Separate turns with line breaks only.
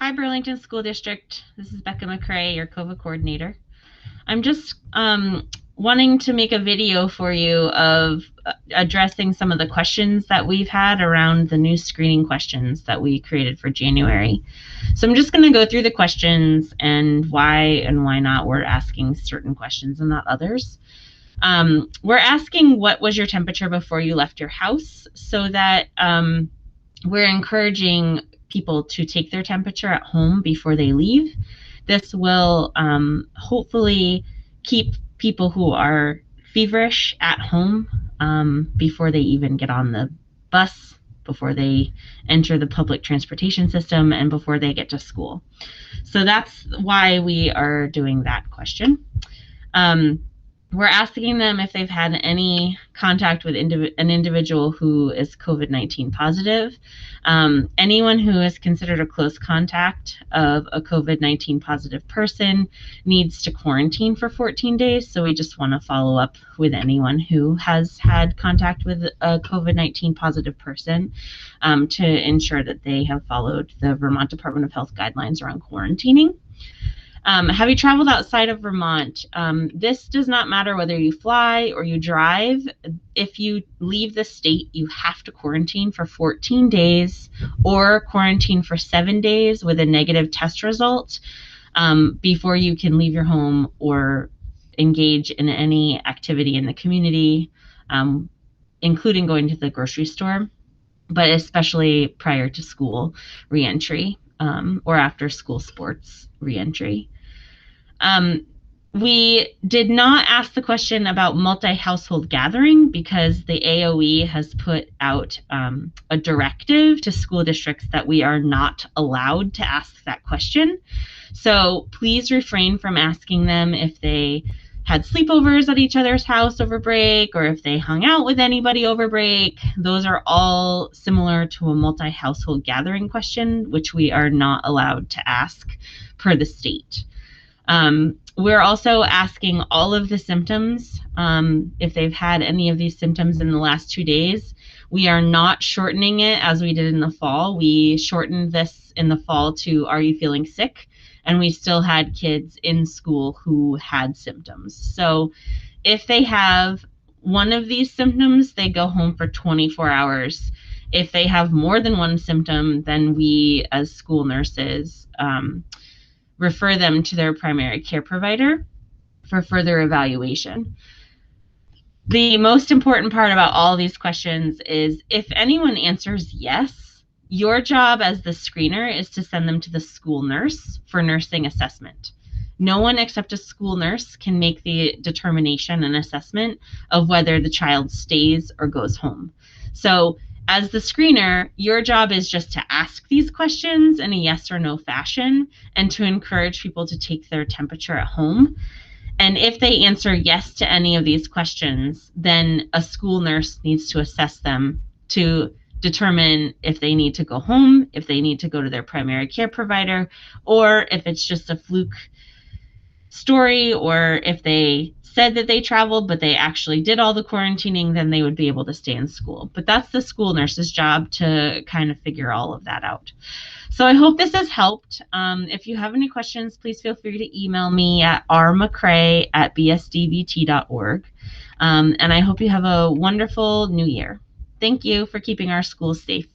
Hi, Burlington School District. This is Becca McCrae, your COVID coordinator. I'm just wanting to make a video for you of addressing some of the questions that we've had around the new screening questions that we created for January. So I'm just going to go through the questions and why not we're asking certain questions and not others. We're asking what was your temperature before you left your house, so that we're encouraging people to take their temperature at home before they leave. This will hopefully keep people who are feverish at home before they even get on the bus, before they enter the public transportation system, and before they get to school. So that's why we are doing that question. We're asking them if they've had any contact with an individual who is COVID-19 positive. Anyone who is considered a close contact of a COVID-19 positive person needs to quarantine for 14 days. So we just want to follow up with anyone who has had contact with a COVID-19 positive person to ensure that they have followed the Vermont Department of Health guidelines around quarantining. Have you traveled outside of Vermont? This does not matter whether you fly or you drive. If you leave the state, you have to quarantine for 14 days or quarantine for 7 days with a negative test result before you can leave your home or engage in any activity in the community, including going to the grocery store, but especially prior to school reentry or after school sports reentry. We did not ask the question about multi-household gathering because the AOE has put out a directive to school districts that we are not allowed to ask that question. So please refrain from asking them if they had sleepovers at each other's house over break or if they hung out with anybody over break. Those are all similar to a multi-household gathering question, which we are not allowed to ask per the state. We're also asking all of the symptoms, if they've had any of these symptoms in the last 2 days. We are not shortening it as we did in the fall. We shortened this in the fall to, are you feeling sick? And we still had kids in school who had symptoms. So if they have one of these symptoms, they go home for 24 hours. If they have more than one symptom, then we as school nurses refer them to their primary care provider for further evaluation. The most important part about all these questions is if anyone answers yes, your job as the screener is to send them to the school nurse for nursing assessment. No one except a school nurse can make the determination and assessment of whether the child stays or goes home. So as the screener, your job is just to ask these questions in a yes or no fashion and to encourage people to take their temperature at home. And if they answer yes to any of these questions, then a school nurse needs to assess them to determine if they need to go home, if they need to go to their primary care provider, or if it's just a fluke story, or if they said that they traveled but they actually did all the quarantining, then they would be able to stay in school. But that's the school nurse's job to kind of figure all of that out. So I hope this has helped. If you have any questions, please feel free to email me at rmccrae@bsdvt.org. And I hope you have a wonderful new year. Thank you for keeping our schools safe.